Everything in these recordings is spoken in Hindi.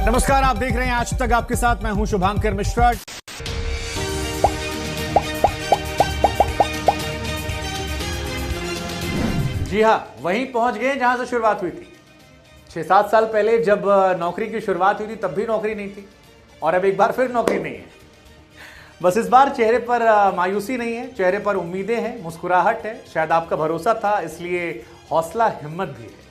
नमस्कार, आप देख रहे हैं आज तक आपके साथ मैं हूं शुभांकर मिश्रा। जी हां, वहीं पहुंच गए जहां से शुरुआत हुई थी। 6-7 साल पहले जब नौकरी की शुरुआत हुई थी तब भी नौकरी नहीं थी और अब एक बार फिर नौकरी नहीं है। बस इस बार चेहरे पर मायूसी नहीं है, चेहरे पर उम्मीदें हैं, मुस्कुराहट है। शायद आपका भरोसा था, इसलिए हौसला हिम्मत भी है।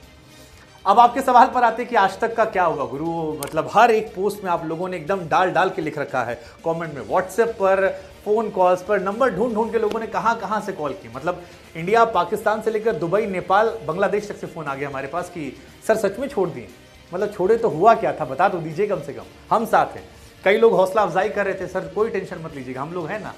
अब आपके सवाल पर आते कि आज तक का क्या होगा गुरु। मतलब हर एक पोस्ट में आप लोगों ने एकदम डाल डाल के लिख रखा है, कमेंट में, व्हाट्सएप पर, फोन कॉल्स पर, नंबर ढूंढ ढूंढ के लोगों ने कहां से कॉल की। मतलब इंडिया, पाकिस्तान से लेकर दुबई, नेपाल, बांग्लादेश तक से फोन आ गया हमारे पास कि सर सच में छोड़ दिए। मतलब छोड़े तो हुआ क्या था, बता तो दीजिए कम से कम, हम साथ हैं। कई लोग हौसला अफजाई कर रहे थे, सर कोई टेंशन मत लीजिएगा, हम लोग हैं ना।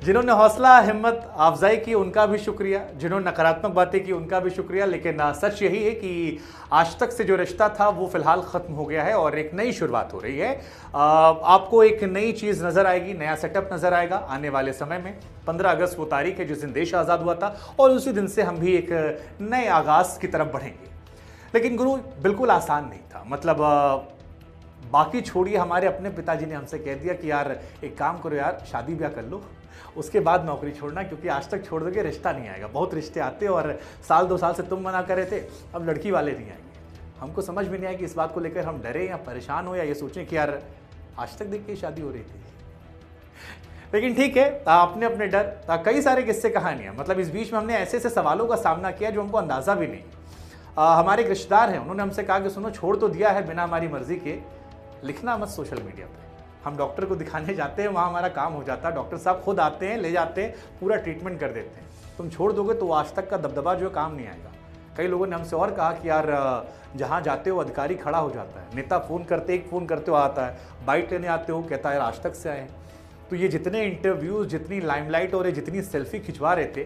जिन्होंने हौसला हिम्मत अफजाई की उनका भी शुक्रिया, जिन्होंने नकारात्मक बातें की उनका भी शुक्रिया। लेकिन सच यही है कि आज तक से जो रिश्ता था वो फिलहाल खत्म हो गया है और एक नई शुरुआत हो रही है। आपको एक नई चीज नजर आएगी, नया सेटअप नजर आएगा आने वाले समय में। 15 अगस्त वो तारीख है जिस दिन देश आजाद हुआ था और उसी दिन से हम भी एक नए आगाज की तरफ बढ़ेंगे। लेकिन गुरु बिल्कुल आसान नहीं था। मतलब बाकी छोड़िए, हमारे अपने पिताजी ने हमसे कह दिया कि यार एक काम करो यार, शादी ब्याह कर लो, उसके बाद नौकरी छोड़ना, क्योंकि आज तक छोड़ दोगे रिश्ता नहीं आएगा। बहुत रिश्ते आते और साल 2 साल से तुम मना कर रहे थे, अब लड़की वाले नहीं आएंगे। हमको समझ में नहीं आया कि इस बात को लेकर हम डरे या परेशान हो या ये सोचें कि यार आज तक देखिए शादी हो रही थी। लेकिन ठीक है, अपने अपने डर, कई सारे किस्से कहानियां। मतलब इस बीच में हमने ऐसे ऐसे सवालों का सामना किया जो हमको अंदाजा भी नहीं। हमारे एक रिश्तेदार हैं, उन्होंने हमसे कहा कि सुनो, छोड़ तो दिया है बिना हमारी मर्जी के, लिखना मत सोशल मीडिया पे। हम डॉक्टर को दिखाने जाते हैं, वहाँ हमारा काम हो जाता है, डॉक्टर साहब खुद आते हैं, ले जाते हैं, पूरा ट्रीटमेंट कर देते हैं। तुम छोड़ दोगे तो आज तक का दबदबा जो है काम नहीं आएगा। कई लोगों ने हमसे और कहा कि यार जहाँ जाते हो अधिकारी खड़ा हो जाता है, नेता फ़ोन करते, एक फ़ोन करते हो आता है, बाइक लेने आते हो कहता है यार आज तक से आए हैं। तो ये जितने इंटरव्यूज़, जितनी लाइमलाइट और जितनी सेल्फी खिंचवा रहे थे,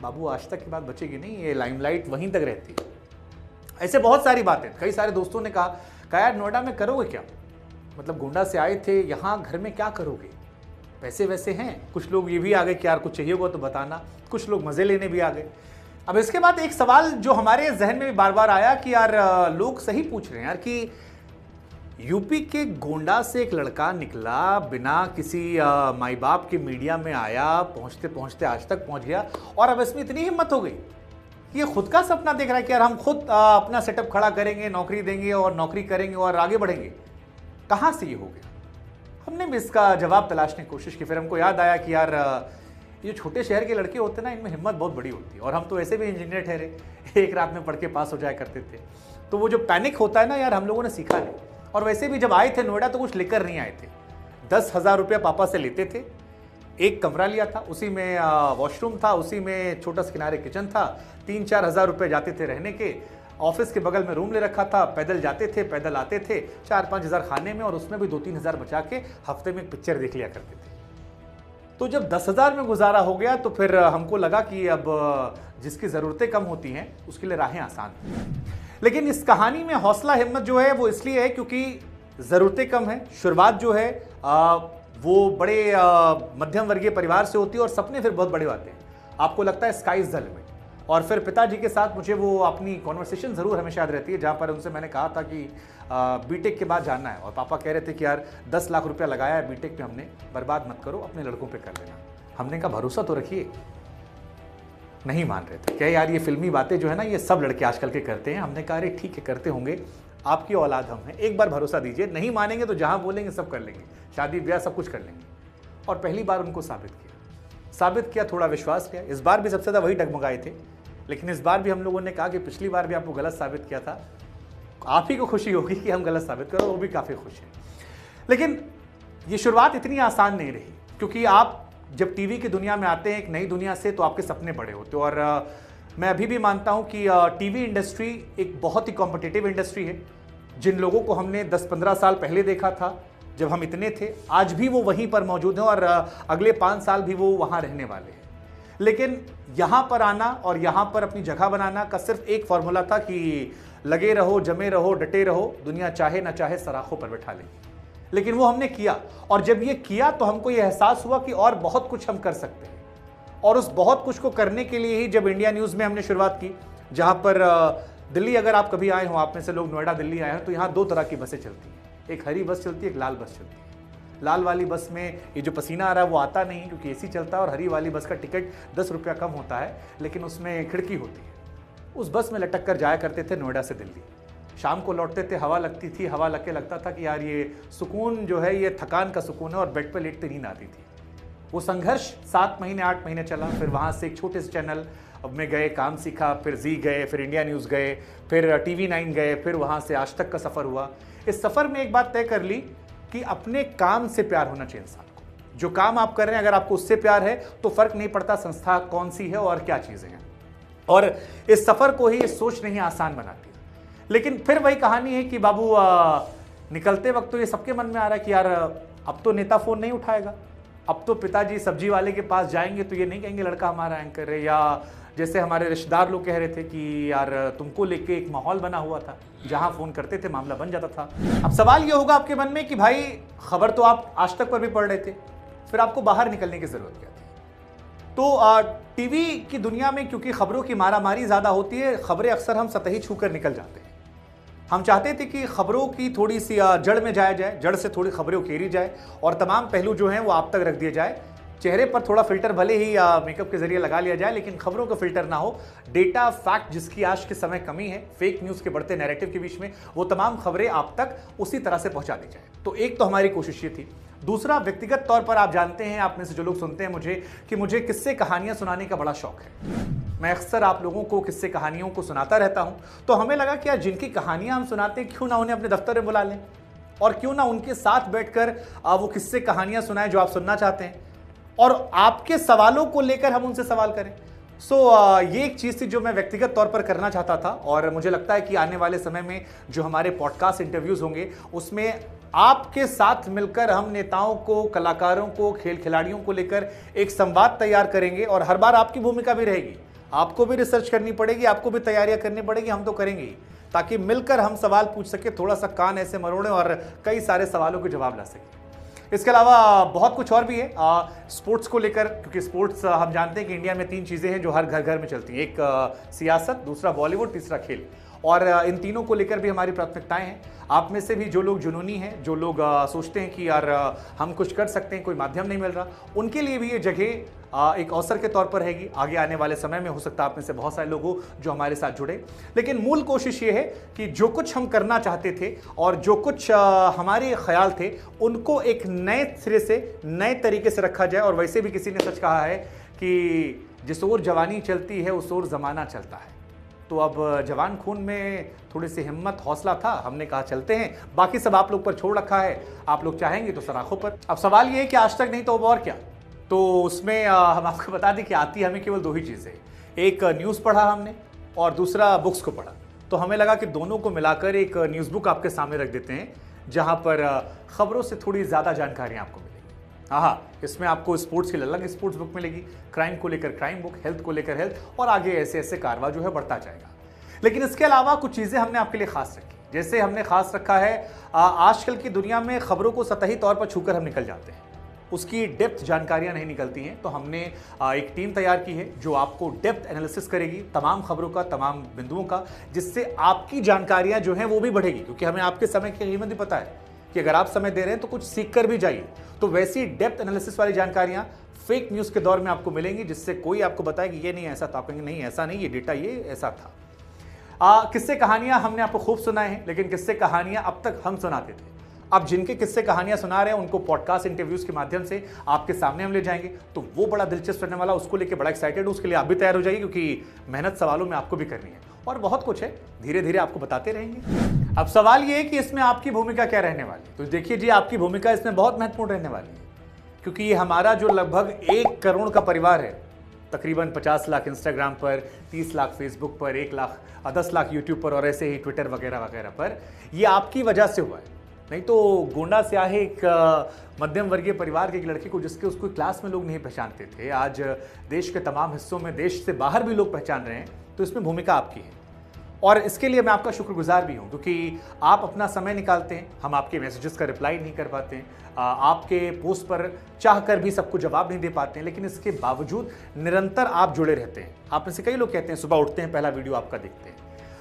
बाबू आज तक की बात बचेगी नहीं, ये लाइमलाइट वहीं तक रहती है। ऐसे बहुत सारी बातें। कई सारे दोस्तों ने कहा यार नोएडा में करोगे क्या, मतलब गोंडा से आए थे, यहाँ घर में क्या करोगे, पैसे वैसे हैं। कुछ लोग ये भी आ गए कि यार कुछ चाहिए होगा तो बताना, कुछ लोग मज़े लेने भी आ गए। अब इसके बाद एक सवाल जो हमारे जहन में भी बार बार आया कि यार लोग सही पूछ रहे हैं यार कि यूपी के गोंडा से एक लड़का निकला, बिना किसी माई बाप के मीडिया में आया, पहुँचते पहुँचते आज तक पहुँच गया और अब इसमें इतनी हिम्मत हो गई, ये खुद का सपना देख रहा है कि यार हम खुद अपना सेटअप खड़ा करेंगे, नौकरी देंगे और नौकरी करेंगे और आगे बढ़ेंगे। कहाँ से ये हो गया? हमने भी इसका जवाब तलाशने की कोशिश की। फिर हमको याद आया कि यार ये छोटे शहर के लड़के होते हैं ना, इनमें हिम्मत बहुत बड़ी होती है। और हम तो ऐसे भी इंजीनियर ठहरे, एक रात में पढ़ के पास हो जाया करते थे। तो वो जो पैनिक होता है ना यार, हम लोगों ने सीखा नहीं। और वैसे भी जब आए थे नोएडा तो कुछ लेकर नहीं आए थे। 10,000 रुपया पापा से लेते थे, एक कमरा लिया था, उसी में वॉशरूम था, उसी में छोटा सा किनारे किचन था, 3-4 हज़ार रुपये जाते थे रहने के। ऑफिस के बगल में रूम ले रखा था, पैदल जाते थे, पैदल आते थे, 4-5 हज़ार खाने में और उसमें भी 2-3 हज़ार बचा के हफ्ते में एक पिक्चर देख लिया करते थे। तो जब 10,000 में गुजारा हो गया तो फिर हमको लगा कि अब जिसकी ज़रूरतें कम होती हैं उसके लिए राहें आसान हैं। लेकिन इस कहानी में हौसला हिम्मत जो है वो इसलिए है क्योंकि ज़रूरतें कम हैं। शुरुआत जो है वो बड़े मध्यम वर्गीय परिवार से होती है और सपने फिर बहुत बड़े होते हैं। आपको लगता है स्काई इज द लिमिट। और फिर पिताजी के साथ मुझे वो अपनी कॉन्वर्सेशन ज़रूर हमेशा याद रहती है जहाँ पर उनसे मैंने कहा था कि बीटेक के बाद जाना है और पापा कह रहे थे कि यार 10 लाख रुपया लगाया है बीटेक पे हमने, बर्बाद मत करो, अपने लड़कों पे कर लेना। हमने कहा भरोसा तो रखिए। नहीं मान रहे थे, क्या यार ये फिल्मी बातें जो है ना ये सब लड़के आजकल के करते हैं। हमने कहा अरे ठीक है करते होंगे, आपकी औलाद हम हैं, एक बार भरोसा दीजिए। नहीं मानेंगे तो जहाँ बोलेंगे सब कर लेंगे, शादी ब्याह सब कुछ कर लेंगे। और पहली बार उनको साबित किया, थोड़ा विश्वास किया। इस बार भी सबसे ज़्यादा वही डगमगाए थे, लेकिन इस बार भी हम लोगों ने कहा कि पिछली बार भी आपको गलत साबित किया था, आप ही को खुशी होगी कि हम गलत साबित करो, वो भी काफ़ी खुश हैं। लेकिन ये शुरुआत इतनी आसान नहीं रही, क्योंकि आप जब टीवी की दुनिया में आते हैं एक नई दुनिया से तो आपके सपने बड़े होते हैं। और मैं अभी भी मानता हूं कि टीवी इंडस्ट्री एक बहुत ही कॉम्पिटिटिव इंडस्ट्री है। जिन लोगों को हमने 10-15 साल पहले देखा था जब हम इतने थे, आज भी वो वहीं पर मौजूद हैं और अगले 5 साल भी वो वहाँ रहने वाले हैं। लेकिन यहाँ पर आना और यहाँ पर अपनी जगह बनाना का सिर्फ एक फॉर्मूला था कि लगे रहो, जमे रहो, डटे रहो, दुनिया चाहे ना चाहे सराखों पर बैठा लेगी। लेकिन वो हमने किया और जब ये किया तो हमको ये एहसास हुआ कि और बहुत कुछ हम कर सकते हैं। और उस बहुत कुछ को करने के लिए ही जब इंडिया न्यूज़ में हमने शुरुआत की जहाँ पर दिल्ली अगर आप कभी आए हो, आप में से लोग नोएडा दिल्ली आए हो, तो यहाँ 2 तरह की बसें चलती हैं। एक हरी बस चलती है, एक लाल बस चलती है। लाल वाली बस में ये जो पसीना आ रहा है वो आता नहीं क्योंकि एसी चलता है, और हरी वाली बस का टिकट 10 रुपया कम होता है, लेकिन उसमें खिड़की होती है। उस बस में लटक कर जाया करते थे नोएडा से दिल्ली। शाम को लौटते थे, हवा लगती थी, हवा लग के लगता था कि यार ये सुकून जो है ये थकान का सुकून है, और बेड पर लेटते नींद आती थी। वो संघर्ष 7 महीने 8 महीने चला। फिर वहाँ से एक छोटे से चैनल में गए, काम सीखा, फिर जी गए, फिर इंडिया न्यूज़ गए, फिर TV9 गए, फिर वहाँ से आज तक का सफ़र हुआ। इस सफ़र में एक बात तय कर ली कि अपने काम से प्यार होना चाहिए इंसान को। जो काम आप कर रहे हैं अगर आपको उससे प्यार है तो फ़र्क नहीं पड़ता संस्था कौन सी है और क्या चीज़ें हैं। और इस सफ़र को ही सोचना ही आसान बनाती है। लेकिन फिर वही कहानी है कि बाबू निकलते वक्त तो ये सबके मन में आ रहा है कि यार अब तो नेता फ़ोन नहीं उठाएगा, अब तो पिताजी सब्जी वाले के पास जाएंगे तो ये नहीं कहेंगे लड़का हमारा एंकर है, या जैसे हमारे रिश्तेदार लोग कह रहे थे कि यार तुमको लेके एक माहौल बना हुआ था, जहां फोन करते थे मामला बन जाता था। अब सवाल ये होगा आपके मन में कि भाई खबर तो आप आज तक पर भी पढ़ रहे थे, फिर आपको बाहर निकलने की जरूरत क्या थी? तो टीवी की दुनिया में क्योंकि खबरों की मारामारी ज्यादा होती है, खबरें अक्सर हम सतही छूकर निकल जाते हैं। हम चाहते थे कि खबरों की थोड़ी सी जड़ में जाया जाए, जड़ से थोड़ी खबरें उकेरी जाए और तमाम पहलू जो हैं वो आप तक रख दिए जाए। चेहरे पर थोड़ा फिल्टर भले ही मेकअप के जरिए लगा लिया जाए, लेकिन खबरों का फिल्टर ना हो। डेटा फैक्ट जिसकी आज के समय कमी है, फेक न्यूज़ के बढ़ते नैरेटिव के बीच में, वो तमाम खबरें आप तक उसी तरह से पहुंचा दी जाए। तो एक तो हमारी कोशिश ये थी। दूसरा, व्यक्तिगत तौर पर आप जानते हैं, आप में से जो लोग सुनते हैं मुझे, कि मुझे किस्से कहानियां सुनाने का बड़ा शौक है। मैं अक्सर आप लोगों को किस्से कहानियों को सुनाता रहता हूं। तो हमें लगा कि यार जिनकी कहानियां हम सुनाते हैं, क्यों ना उन्हें अपने दफ्तर में बुला लें और क्यों ना उनके साथ बैठकर वो किस्से कहानियां सुनाएं जो आप सुनना चाहते हैं, और आपके सवालों को लेकर हम उनसे सवाल करें। ये एक चीज़ थी जो मैं व्यक्तिगत तौर पर करना चाहता था, और मुझे लगता है कि आने वाले समय में जो हमारे पॉडकास्ट इंटरव्यूज़ होंगे उसमें आपके साथ मिलकर हम नेताओं को, कलाकारों को, खेल खिलाड़ियों को लेकर एक संवाद तैयार करेंगे। और हर बार आपकी भूमिका भी रहेगी, आपको भी रिसर्च करनी पड़ेगी, आपको भी तैयारियां करनी पड़ेगी, हम तो करेंगे ही, ताकि मिलकर हम सवाल पूछ सके, थोड़ा सा कान ऐसे मरोड़ें और कई सारे सवालों के जवाब ला सकें। इसके अलावा बहुत कुछ और भी है स्पोर्ट्स को लेकर, क्योंकि स्पोर्ट्स हम जानते हैं कि इंडिया में 3 चीज़ें हैं जो हर घर घर में चलती हैं। एक सियासत, दूसरा बॉलीवुड, तीसरा खेल, और इन तीनों को लेकर भी हमारी प्राथमिकताएं हैं। आप में से भी जो लोग जुनूनी हैं, जो लोग सोचते हैं कि यार हम कुछ कर सकते हैं, कोई माध्यम नहीं मिल रहा, उनके लिए भी ये जगह एक अवसर के तौर पर रहेगी। आगे आने वाले समय में हो सकता है आप में से बहुत सारे लोग हो जो हमारे साथ जुड़े। लेकिन मूल कोशिश ये है कि जो कुछ हम करना चाहते थे और जो कुछ हमारे ख्याल थे, उनको एक नए सिरे से, नए तरीके से रखा जाए। और वैसे भी किसी ने सच कहा है कि जिस ओर जवानी चलती है उस ओर ज़माना चलता है। तो अब जवान खून में थोड़ी सी हिम्मत, हौसला था, हमने कहा चलते हैं। बाकी सब आप लोग पर छोड़ रखा है, आप लोग चाहेंगे तो सराखों पर। अब सवाल ये है कि आज तक नहीं तो अब और क्या? तो उसमें हम आपको बता दें कि आती हमें केवल 2 ही चीज़ें, एक न्यूज़ पढ़ा हमने और दूसरा बुक्स को पढ़ा। तो हमें लगा कि दोनों को मिलाकर एक न्यूज़ बुक आपके सामने रख देते हैं, जहाँ पर खबरों से थोड़ी ज़्यादा जानकारियाँ आपको मिलेगी। हाँ, इसमें आपको स्पोर्ट्स की अलग स्पोर्ट्स बुक मिलेगी, क्राइम को लेकर क्राइम बुक, हेल्थ को लेकर हेल्थ, और आगे ऐसे ऐसे कारवा जो है बढ़ता जाएगा। लेकिन इसके अलावा कुछ चीज़ें हमने आपके लिए खास रखी। जैसे हमने खास रखा है, आजकल की दुनिया में खबरों को सतही तौर पर छूकर हम निकल जाते हैं, उसकी डेप्थ जानकारियां नहीं निकलती हैं। तो हमने एक टीम तैयार की है जो आपको डेप्थ एनालिसिस करेगी तमाम खबरों का, तमाम बिंदुओं का, जिससे आपकी जानकारियां जो हैं वो भी बढ़ेगी। क्योंकि हमें आपके समय की कीमत भी पता है कि अगर आप समय दे रहे हैं तो कुछ सीख कर भी जाइए। तो वैसी डेप्थ एनालिसिस वाली जानकारियां फेक न्यूज़ के दौर में आपको मिलेंगी, जिससे कोई आपको बताए कि ये नहीं ऐसा, तो आप कहेंगे नहीं ऐसा नहीं, ये डेटा ये ऐसा था। किस्से कहानियां हमने आपको खूब सुनाए हैं, लेकिन किस्से कहानियां अब तक हम सुनाते थे। अब जिनके किस्से कहानियां सुना रहे हैं उनको पॉडकास्ट इंटरव्यूज के माध्यम से आपके सामने हम ले जाएंगे। तो वो बड़ा दिलचस्प रहने वाला, उसको लेके बड़ा एक्साइटेड हूं। उसके लिए आप भी तैयार हो जाइए, क्योंकि मेहनत सवालों में आपको भी करनी है और बहुत कुछ है, धीरे धीरे आपको बताते रहेंगे। अब सवाल ये है कि इसमें आपकी भूमिका क्या रहने वाली है। तो देखिए जी, आपकी भूमिका इसमें बहुत महत्वपूर्ण रहने वाली है, क्योंकि ये हमारा जो लगभग 1 करोड़ का परिवार है, तकरीबन 50 लाख इंस्टाग्राम पर, 30 लाख फेसबुक पर, 1 लाख 10 लाख यूट्यूब पर, और ऐसे ही ट्विटर वगैरह वगैरह पर, ये आपकी वजह से हुआ है। नहीं तो गोंडा से आए एक मध्यम वर्गीय परिवार के एक लड़के को, जिसके उसको क्लास में लोग नहीं पहचानते थे, आज देश के तमाम हिस्सों में, देश से बाहर भी लोग पहचान रहे हैं। तो इसमें भूमिका आपकी है। और इसके लिए मैं आपका शुक्रगुजार भी हूं, क्योंकि आप अपना समय निकालते हैं, हम आपके मैसेजेस का रिप्लाई नहीं कर पाते हैं, आपके पोस्ट पर चाहकर भी सबको जवाब नहीं दे पाते हैं, लेकिन इसके बावजूद निरंतर आप जुड़े रहते हैं। आप में से कई लोग कहते हैं सुबह उठते हैं पहला वीडियो आपका देखते हैं।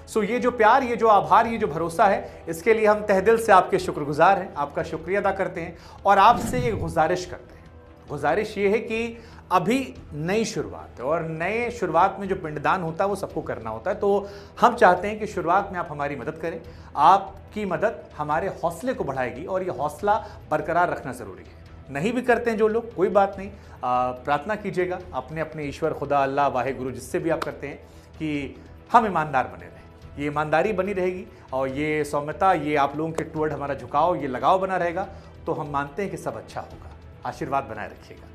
सो ये जो प्यार, ये जो आभार, ये जो भरोसा है, इसके लिए हम तहे दिल से आपके शुक्रगुजार हैं, आपका शुक्रिया अदा करते हैं और आपसे ये गुजारिश करते हैं। गुजारिश ये है कि अभी नई शुरुआत है और नए शुरुआत में जो पिंडदान होता है वो सबको करना होता है, तो हम चाहते हैं कि शुरुआत में आप हमारी मदद करें। आपकी मदद हमारे हौसले को बढ़ाएगी और ये हौसला बरकरार रखना ज़रूरी है। नहीं भी करते हैं जो लोग, कोई बात नहीं, प्रार्थना कीजिएगा अपने अपने ईश्वर, खुदा, अल्लाह, वाहे गुरु, जिससे भी आप करते हैं, कि हम ईमानदार बने रहें। ये ईमानदारी बनी रहेगी और ये सौम्यता, ये आप लोगों के टुवर्ड हमारा झुकाव, ये लगाव बना रहेगा, तो हम मानते हैं कि सब अच्छा होगा। आशीर्वाद बनाए रखिएगा।